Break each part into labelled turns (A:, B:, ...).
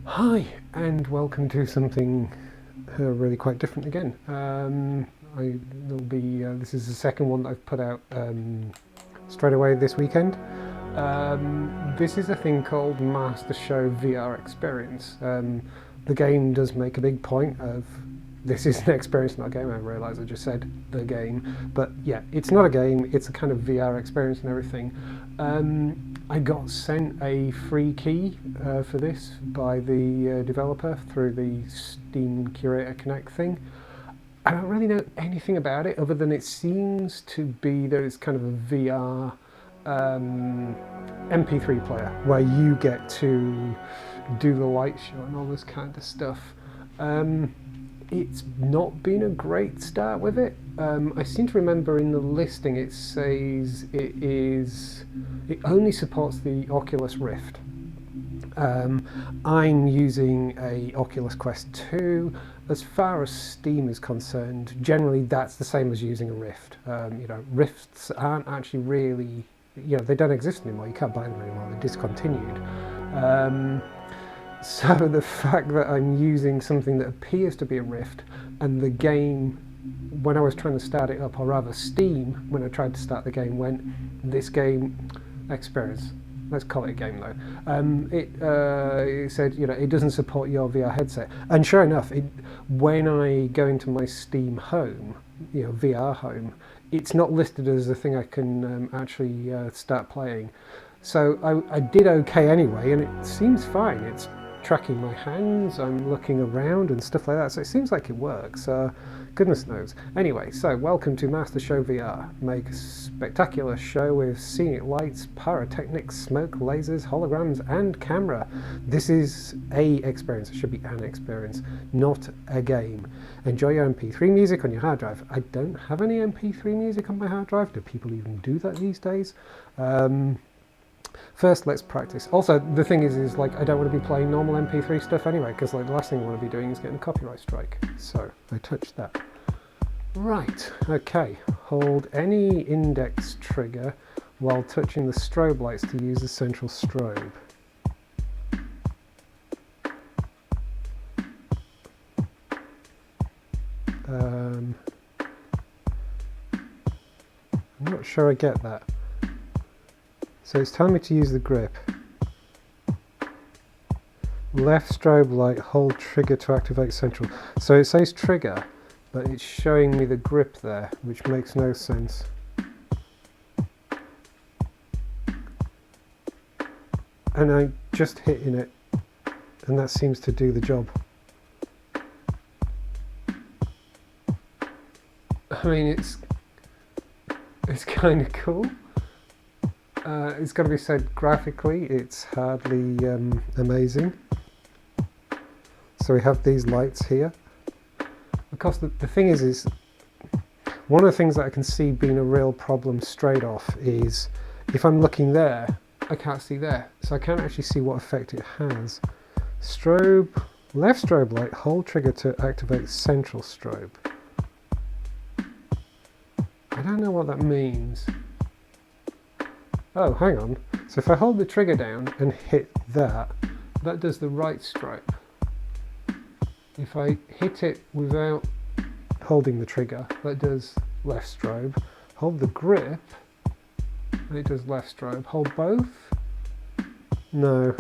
A: Hi, and welcome to something really quite different again. This is the second one that I've put out straight away this weekend. This is a thing called Master Show VR Experience. The game does make a big point of this is an experience, not a game. I realise I just said the game, but yeah, it's not a game. It's a kind of VR experience and everything. I got sent a free key for this by the developer through the Steam Curator Connect thing. I don't really know anything about it other than it seems to be that it's kind of a VR MP3 player where you get to do the light show and all this kind of stuff. It's not been a great start with it. I seem to remember in the listing it says it only supports the Oculus Rift. I'm using a Oculus Quest 2. As far as Steam is concerned, generally that's the same as using a Rift. Rifts aren't actually really, they don't exist anymore. You can't buy them anymore. They're discontinued. So the fact that I'm using something that appears to be a Rift, and the game, when I was trying to start it up, or rather Steam, when I tried to start the game, went, this game experience, let's call it a game though, it said, it doesn't support your VR headset. And sure enough, when I go into my Steam home, VR home, it's not listed as a thing I can actually start playing. So I did okay anyway, and it seems fine. It's tracking my hands, I'm looking around and stuff like that, so it seems like it works. Goodness knows. Anyway, so welcome to Master Show VR. Make a spectacular show with scenic lights, pyrotechnics, smoke, lasers, holograms and camera. This is a experience. It should be an experience, not a game. Enjoy your MP3 music on your hard drive. I don't have any MP3 music on my hard drive. Do people even do that these days? First, let's practice. Also, the thing is like, I don't want to be playing normal MP3 stuff anyway, because like the last thing I want to be doing is getting a copyright strike. So I touched that. Right, okay. Hold any index trigger while touching the strobe lights to use the central strobe. I'm not sure I get that. So it's telling me to use the grip. Left strobe light, hold trigger to activate central. So it says trigger, but it's showing me the grip there, which makes no sense. And I'm just hitting it, and that seems to do the job. I mean, it's kind of cool. It's got to be said, graphically it's hardly amazing. So we have these lights here. Of course, the thing is one of the things that I can see being a real problem straight off is if I'm looking there, I can't see there, so I can't actually see what effect it has. Strobe, left strobe light, hold trigger to activate central strobe. I don't know what that means. Oh, hang on. So if I hold the trigger down and hit that does the right strobe. If I hit it without holding the trigger, that does left strobe. Hold the grip, and it does left strobe. Hold both? No.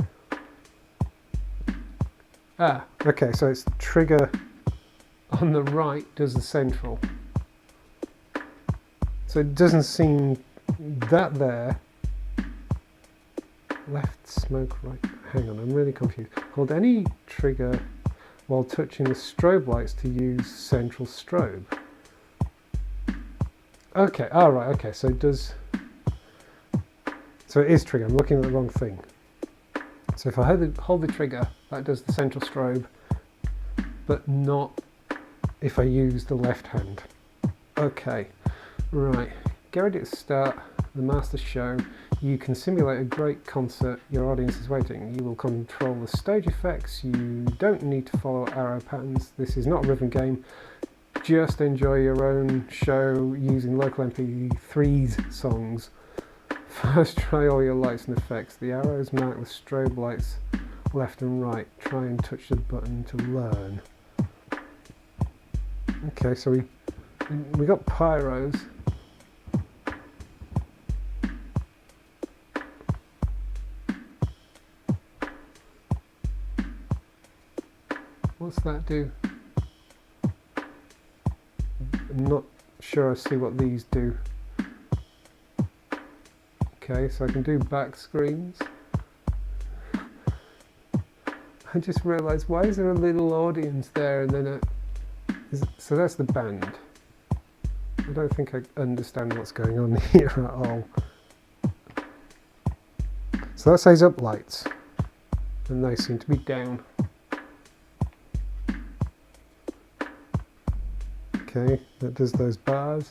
A: Ah, okay, so it's the trigger on the right does the central. So it doesn't seem that there. Left smoke, right. Hang on, I'm really confused. Hold any trigger while touching the strobe lights to use central strobe. Okay, alright, okay, so it does. So it is trigger, I'm looking at the wrong thing. So if I hold the trigger, that does the central strobe, but not if I use the left hand. Okay, right, get ready to start the Master Show. You can simulate a great concert your audience is waiting. You will control the stage effects. You don't need to follow arrow patterns. This is not a rhythm game. Just enjoy your own show using local MP3s songs. First, try all your lights and effects. The arrows mark the strobe lights left and right. Try and touch the button to learn. Okay, so we got pyros. What's that do? I'm not sure I see what these do. Okay, so I can do back screens. I just realised, why is there a little audience there and then so that's the band. I don't think I understand what's going on here at all. So that says up lights, and they seem to be down. Okay, that does those bars.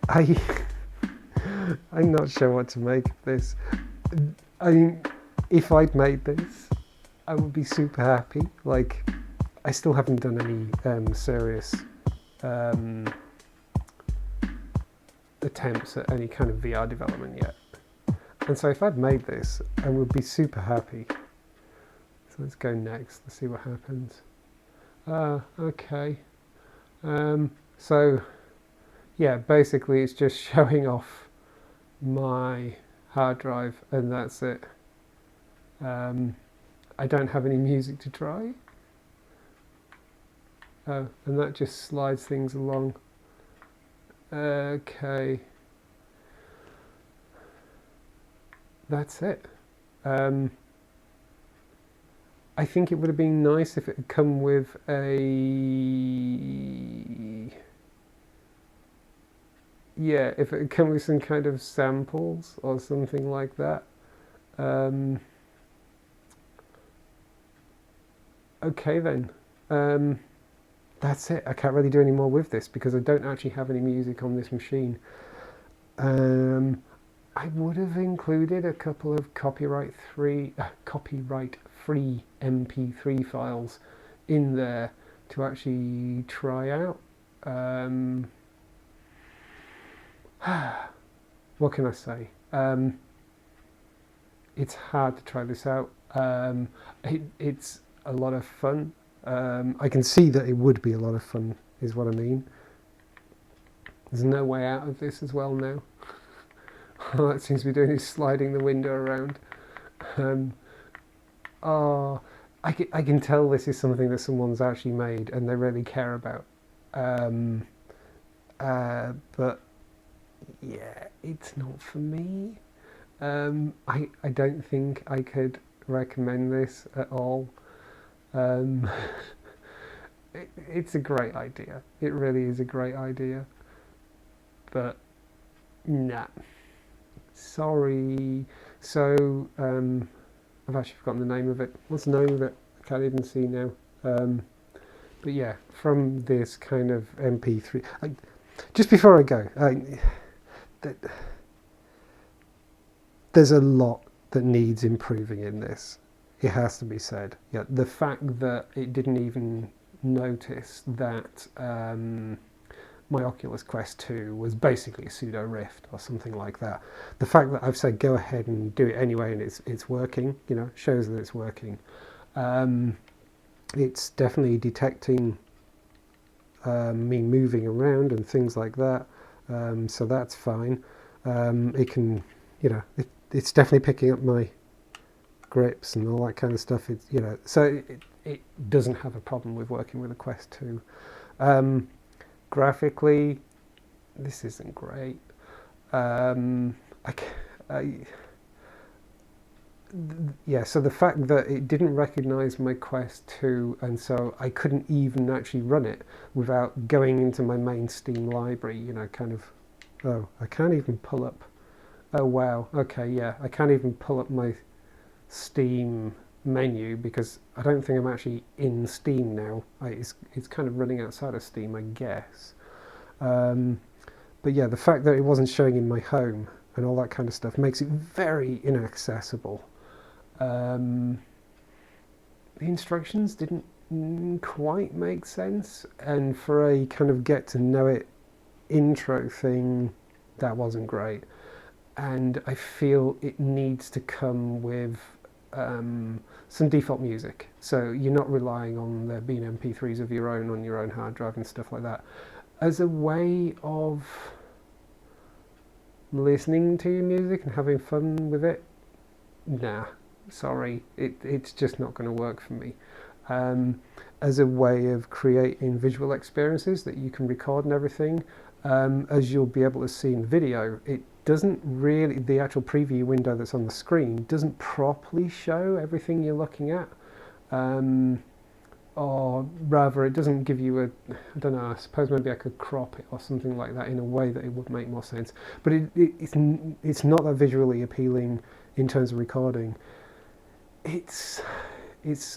A: I'm not sure what to make of this. I mean, if I'd made this, I would be super happy. Like, I still haven't done any serious attempts at any kind of VR development yet. And so if I'd made this, I would be super happy. So let's go next, let's see what happens. Okay. So, yeah, basically it's just showing off my hard drive and that's it. I don't have any music to try. And that just slides things along. Okay. That's it. I think it would have been nice if it had come with if it had come with some kind of samples or something like that. Okay then. That's it. I can't really do any more with this because I don't actually have any music on this machine. I would have included a couple of copyright-free MP3 files in there to actually try out. What can I say? It's hard to try this out. It's a lot of fun. I can see that it would be a lot of fun, is what I mean. There's no way out of this as well now. All that seems to be doing is sliding the window around. I can tell this is something that someone's actually made and they really care about. But yeah, it's not for me. I don't think I could recommend this at all. It's a great idea. It really is a great idea. But nah. Sorry. So, I've actually forgotten the name of it. What's the name of it? I can't even see now. But yeah, from this kind of MP3. Just before I go, there's a lot that needs improving in this. It has to be said. Yeah, the fact that it didn't even notice that my Oculus Quest 2 was basically a pseudo Rift or something like that. The fact that I've said go ahead and do it anyway and it's working, you know, shows that it's working. It's definitely detecting me moving around and things like that, so that's fine. It can, you know, it's definitely picking up my grips and all that kind of stuff. It's, you know, so it doesn't have a problem with working with a Quest 2. Graphically, this isn't great. Yeah, so the fact that it didn't recognize my Quest 2 and so I couldn't even actually run it without going into my main Steam library, you know, kind of, oh, I can't even pull up, oh wow, okay, yeah, I can't even pull up my Steam menu because I don't think I'm actually in Steam now. It's kind of running outside of Steam, I guess. But yeah, the fact that it wasn't showing in my home and all that kind of stuff makes it very inaccessible. The instructions didn't quite make sense, and for a kind of get to know it intro thing, that wasn't great. And I feel it needs to come with some default music. So you're not relying on there being MP3s of your own on your own hard drive and stuff like that. As a way of listening to your music and having fun with it, nah, sorry, it's just not going to work for me. As a way of creating visual experiences that you can record and everything, as you'll be able to see in the video, it doesn't really, the actual preview window that's on the screen doesn't properly show everything you're looking at. Or rather, it doesn't give you I don't know, I suppose maybe I could crop it or something like that in a way that it would make more sense. But it's not that visually appealing in terms of recording. It's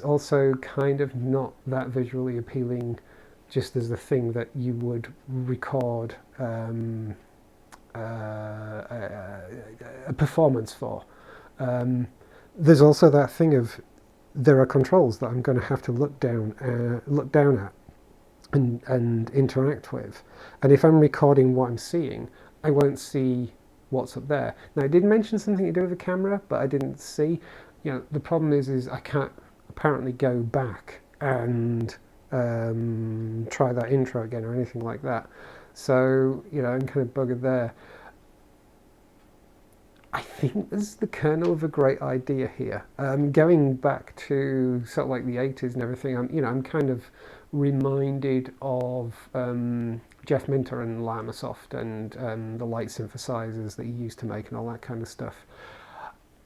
A: also kind of not that visually appealing just as the thing that you would record a performance for. There's also that thing of there are controls that I'm going to have to look down at and interact with, and if I'm recording what I'm seeing, I won't see what's up there. Now, I did mention something to do with the camera, but I didn't see. You know, the problem is I can't apparently go back and try that intro again or anything like that. So, you know, I'm kind of buggered there. I think this is the kernel of a great idea here. Going back to sort of like the 80s and everything, I'm kind of reminded of Jeff Minter and Llamasoft and the light synthesizers that he used to make and all that kind of stuff.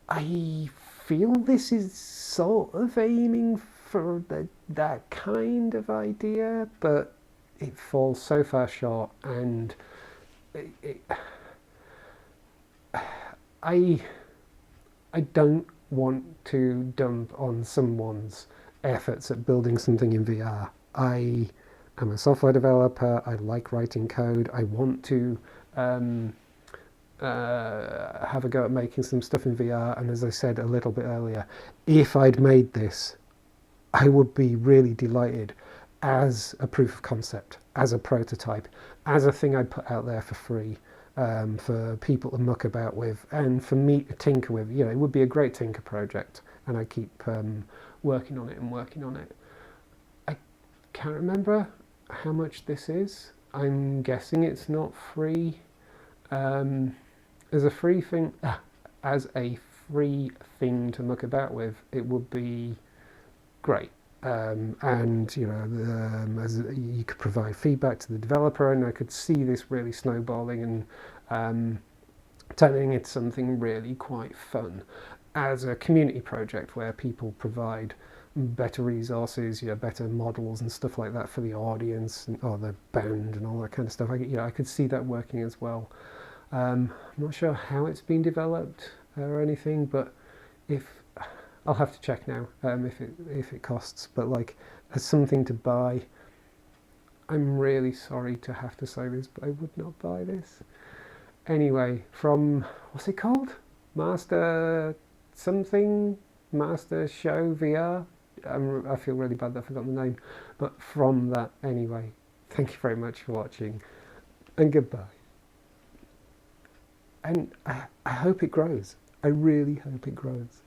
A: I feel this is sort of aiming for that kind of idea, but it falls so far short, and I don't want to dump on someone's efforts at building something in VR. I am a software developer. I like writing code. I want to have a go at making some stuff in VR. And as I said a little bit earlier, if I'd made this, I would be really delighted as a proof of concept, as a prototype, as a thing I'd put out there for free. For people to muck about with and for me to tinker with. You know, it would be a great tinker project, and I keep working on it. I can't remember how much this is. I'm guessing it's not free. As a free thing to muck about with, it would be great. And you know, as you could provide feedback to the developer, and I could see this really snowballing and turning into something really quite fun as a community project where people provide better resources, you know, better models and stuff like that for the audience or the band and all that kind of stuff. I could see that working as well. I'm not sure how it's been developed or anything, but I'll have to check now if it costs, but like as something to buy, I'm really sorry to have to say this, but I would not buy this. Anyway, from, what's it called? Master something? Master Show VR? I feel really bad that I forgot the name, but from that anyway, thank you very much for watching, and goodbye. And I hope it grows. I really hope it grows.